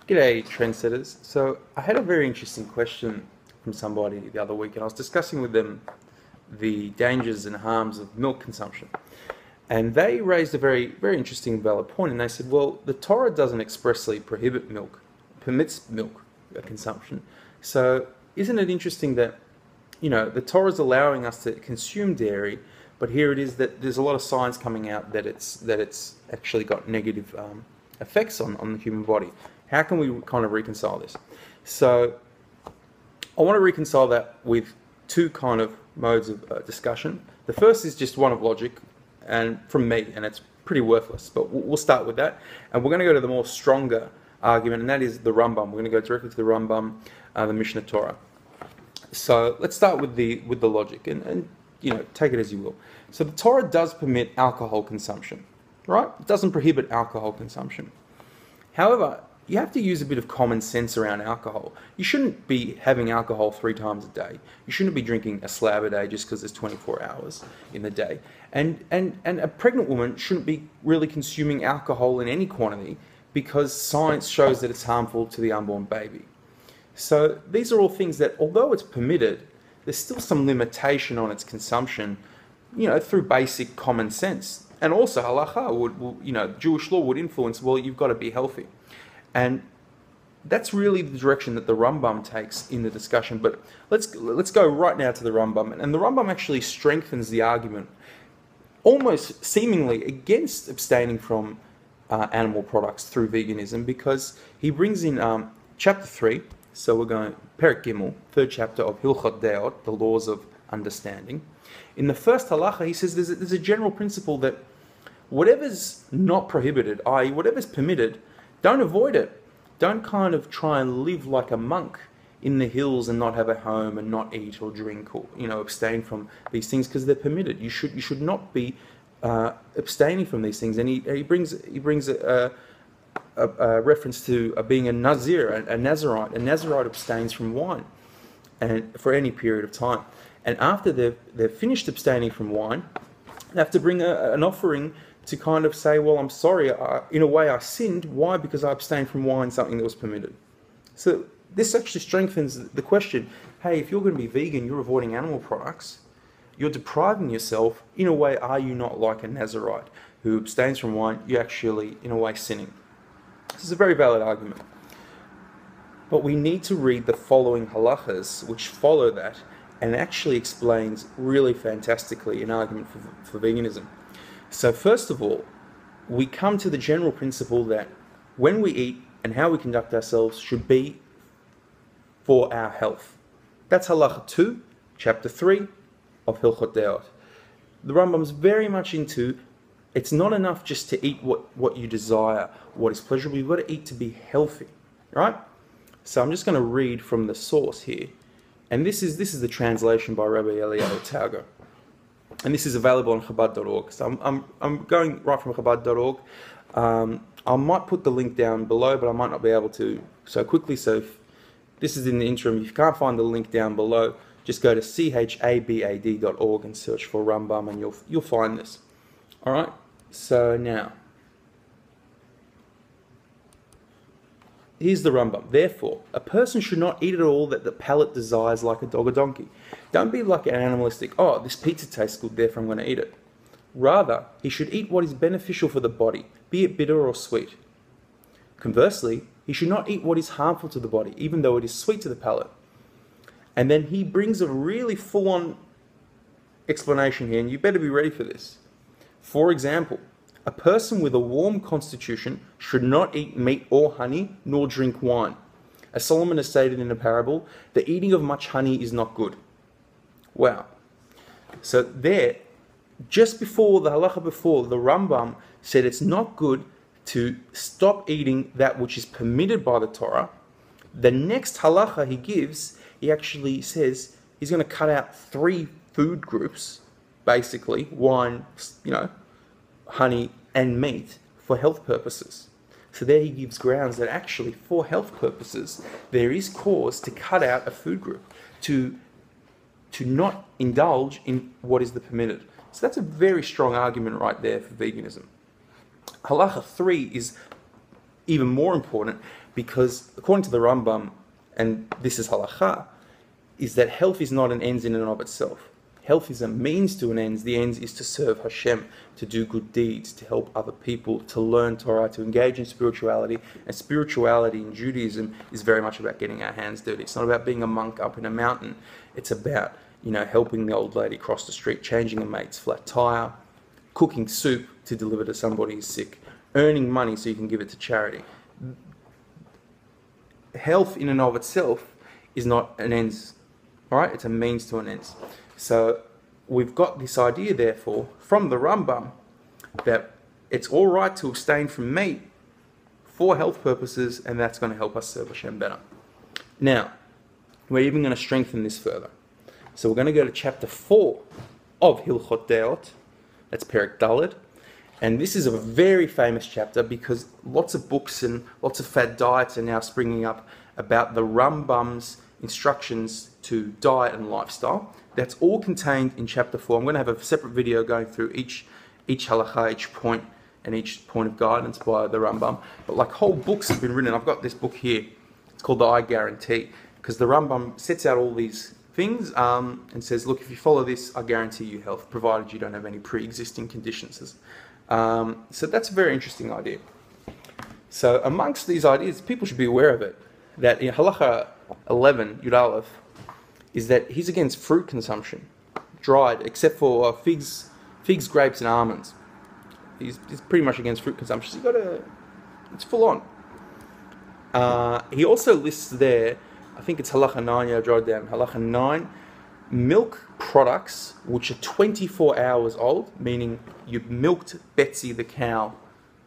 G'day, trendsetters. So I had a very interesting question from somebody the other week, and I was discussing with them the dangers and harms of milk consumption. And they raised a very, very interesting and valid point, and they said, well, the Torah doesn't expressly prohibit milk, permits milk consumption. So isn't it interesting that, the Torah is allowing us to consume dairy, but here it is that there's a lot of science coming out that it's actually got negative effects on the human body. How can we kind of reconcile this? So I want to reconcile that with two kind of modes of discussion. The first is just one of logic, and from me, and it's pretty worthless, but we'll start with that. And we're going to go to the more stronger argument, and that is the Rambam. We're going to go directly to the Rambam, the Mishne Torah. So let's start with the logic, and take it as you will. So the Torah does permit alcohol consumption, right? It doesn't prohibit alcohol consumption. However, you have to use a bit of common sense around alcohol. You shouldn't be having alcohol 3 times a day. You shouldn't be drinking a slab a day just because there's 24 hours in the day. And a pregnant woman shouldn't be really consuming alcohol in any quantity because science shows that it's harmful to the unborn baby. So these are all things that, although it's permitted, there's still some limitation on its consumption, through basic common sense. And also halacha would Jewish law would influence, well, you've got to be healthy. And that's really the direction that the Rambam takes in the discussion. But let's go right now to the Rambam. And the Rambam actually strengthens the argument, almost seemingly against abstaining from animal products through veganism, because he brings in chapter 3. So we're going Perek Gimel, 3rd chapter of Hilchot Deot, the laws of understanding. In the first halacha, he says there's a general principle that whatever's not prohibited, i.e. whatever's permitted, don't avoid it. Don't kind of try and live like a monk in the hills and not have a home and not eat or drink or abstain from these things because they're permitted. You should not be abstaining from these things. And he brings a reference to being a Nazir, a Nazirite. A Nazirite abstains from wine and for any period of time. And after they've finished abstaining from wine, they have to bring an offering to kind of say, well, I'm sorry, in a way I sinned. Why? Because I abstained from wine, something that was permitted. So this actually strengthens the question, hey, if you're going to be vegan, you're avoiding animal products, you're depriving yourself. In a way, are you not like a Nazirite who abstains from wine? You're actually, in a way, sinning. This is a very valid argument. But we need to read the following halachas, which follow that, and actually explains really fantastically an argument for veganism. So first of all, we come to the general principle that when we eat and how we conduct ourselves should be for our health. That's halacha 2, chapter 3 of Hilchot Deot. The Rambam's very much into, it's not enough just to eat what you desire, what is pleasurable. You've got to eat to be healthy, right? So I'm just going to read from the source here. And this is the translation by Rabbi Eliyahu Tauger. And this is available on Chabad.org. So I'm going right from Chabad.org. I might put the link down below, but I might not be able to so quickly. So if this is in the interim. If you can't find the link down below, just go to chabad.org and search for Rambam, and you'll find this. All right. So now, here's the Rambam. Therefore, a person should not eat at all that the palate desires like a dog or donkey. Don't be like an animalistic, oh, this pizza tastes good, therefore I'm going to eat it. Rather, he should eat what is beneficial for the body, be it bitter or sweet. Conversely, he should not eat what is harmful to the body, even though it is sweet to the palate. And then he brings a really full-on explanation here, and you better be ready for this. For example, a person with a warm constitution should not eat meat or honey, nor drink wine. As Solomon has stated in a parable, the eating of much honey is not good. Wow. So there, just before the halacha before, the Rambam said it's not good to stop eating that which is permitted by the Torah. The next halacha he gives, he actually says he's going to cut out 3 food groups, basically, wine, honey, and meat for health purposes. So there he gives grounds that actually for health purposes there is cause to cut out a food group, to not indulge in what is the permitted. So that's a very strong argument right there for veganism. Halacha 3 is even more important because according to the Rambam, and this is halakha, is that health is not an end in and of itself. Health is a means to an end. The end is to serve Hashem, to do good deeds, to help other people, to learn Torah, to engage in spirituality. And spirituality in Judaism is very much about getting our hands dirty. It's not about being a monk up in a mountain. It's about, helping the old lady cross the street, changing a mate's flat tire, cooking soup to deliver to somebody who's sick, earning money so you can give it to charity. Health in and of itself is not an end, all right? It's a means to an end. So we've got this idea, therefore, from the Rambam that it's all right to abstain from meat for health purposes, and that's going to help us serve Hashem better. Now, we're even going to strengthen this further. So we're going to go to chapter 4 of Hilchot Deot. That's Perek Daled. And this is a very famous chapter because lots of books and lots of fad diets are now springing up about the Rambam's instructions to diet and lifestyle. That's all contained in chapter 4. I'm going to have a separate video going through each halakha, each point, and each point of guidance by the Rambam. But like whole books have been written. I've got this book here. It's called the I Guarantee, because the Rambam sets out all these things and says, look, if you follow this, I guarantee you health, provided you don't have any pre-existing conditions. So that's a very interesting idea. So amongst these ideas, people should be aware of it, that in halakha 11, Yud Aleph, is that he's against fruit consumption, dried, except for figs, grapes, and almonds. He's pretty much against fruit consumption. So it's full on. He also lists there, I think it's halakha 9, I jotted down, halakha 9, milk products which are 24 hours old, meaning you've milked Betsy the cow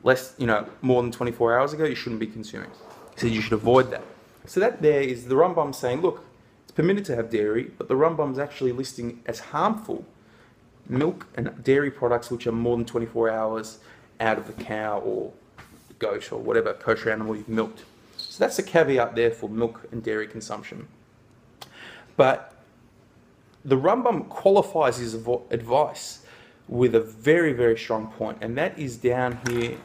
more than 24 hours ago, you shouldn't be consuming. He said you should avoid that. So that there is the Rambam saying, look, it's permitted to have dairy, but the Rambam's actually listing as harmful milk and dairy products which are more than 24 hours out of the cow or the goat or whatever kosher animal you've milked. So that's a caveat there for milk and dairy consumption. But the Rambam qualifies his advice with a very, very strong point, and that is down here.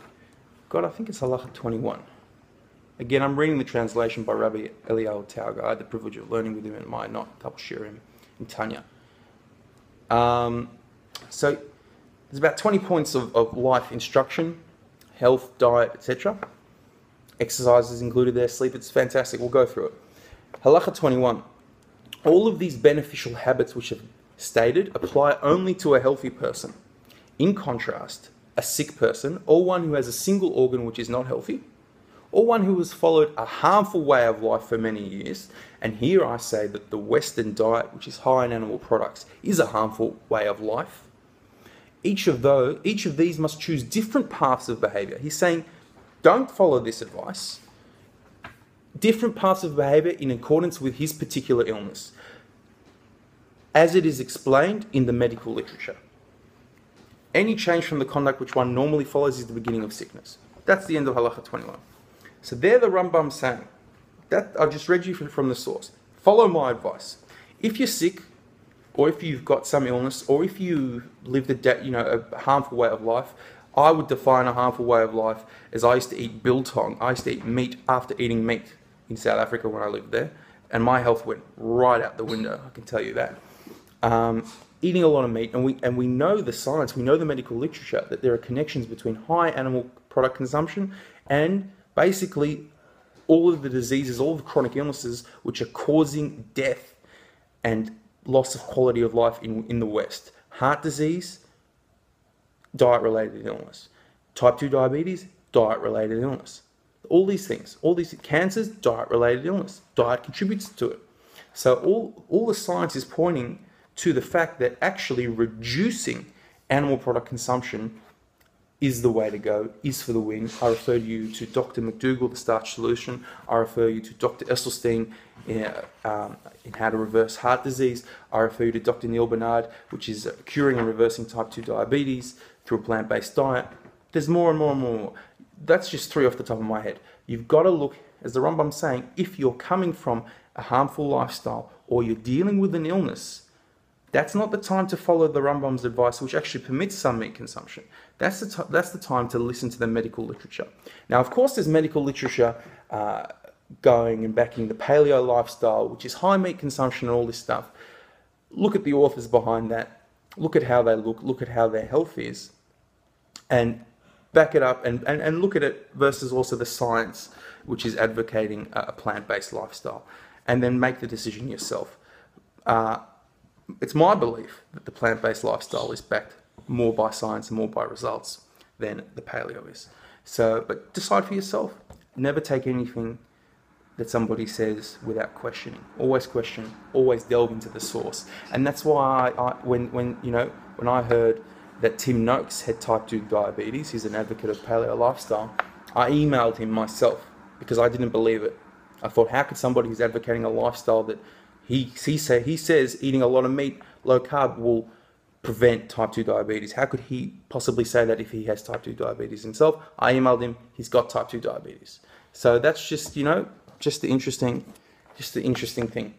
God, I think it's halakha 21. Again, I'm reading the translation by Rabbi Eliyahu Tauga. I had the privilege of learning with him at my not double shirim in Tanya. So there's about 20 points of life instruction, health, diet, etc. Exercise is included there, sleep, it's fantastic. We'll go through it. Halakha 21. All of these beneficial habits which are stated apply only to a healthy person. In contrast, a sick person, or one who has a single organ which is not healthy, or one who has followed a harmful way of life for many years, and here I say that the Western diet, which is high in animal products, is a harmful way of life. Each of these must choose different paths of behavior. He's saying, don't follow this advice. Different paths of behavior in accordance with his particular illness, as it is explained in the medical literature. Any change from the conduct which one normally follows is the beginning of sickness. That's the end of halakha 21. So there the Rambam saying, that I just read you from the source. Follow my advice. If you're sick, or if you've got some illness, or if you lived a harmful way of life, I would define a harmful way of life as I used to eat biltong. I used to eat meat after eating meat in South Africa when I lived there, and my health went right out the window, I can tell you that. Eating a lot of meat, and we know the science, we know the medical literature, that there are connections between high animal product consumption and basically all of the diseases, all of the chronic illnesses which are causing death and loss of quality of life in the West. Heart disease, diet-related illness. Type 2 diabetes, diet-related illness. All these things, all these cancers, diet-related illness. Diet contributes to it. So all the science is pointing to the fact that actually reducing animal product consumption is the way to go, is for the win. I refer you to Dr. McDougall, The Starch Solution. I refer you to Dr. Esselstyn in How to Reverse Heart Disease. I refer you to Dr. Neil Bernard, which is curing and reversing type 2 diabetes through a plant-based diet. There's more and more and more. That's just 3 off the top of my head. You've got to look, as the Rambam's saying, if you're coming from a harmful lifestyle or you're dealing with an illness, that's not the time to follow the Rambam's advice, which actually permits some meat consumption. That's the time to listen to the medical literature. Now, of course, there's medical literature going and backing the paleo lifestyle, which is high meat consumption and all this stuff. Look at the authors behind that. Look at how they look at how their health is, and back it up and look at it versus also the science, which is advocating a plant-based lifestyle, and then make the decision yourself. It's my belief that the plant-based lifestyle is backed more by science and more by results than the paleo is. So, but decide for yourself. Never take anything that somebody says without questioning. Always question. Always delve into the source. And that's why when I heard that Tim Noakes had type 2 diabetes, he's an advocate of paleo lifestyle, I emailed him myself because I didn't believe it. I thought, how could somebody who's advocating a lifestyle that he says eating a lot of meat, low carb, will prevent type 2 diabetes? How could he possibly say that if he has type 2 diabetes himself? I emailed him, he's got type 2 diabetes. So that's just, just the interesting thing.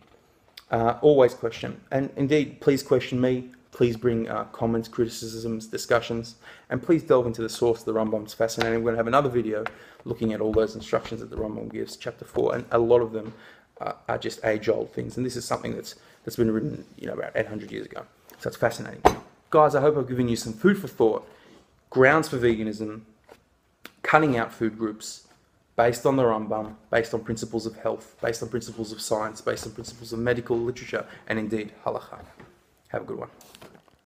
Always question. And indeed, please question me. Please bring comments, criticisms, discussions, and please delve into the source of the Rambam. It's fascinating. We're going to have another video looking at all those instructions that the Rambam gives, chapter 4, and a lot of them are just age-old things. And this is something that's been written, about 800 years ago. So it's fascinating. Guys, I hope I've given you some food for thought, grounds for veganism, cutting out food groups, based on the Rambam, based on principles of health, based on principles of science, based on principles of medical literature, and indeed halakha. Have a good one.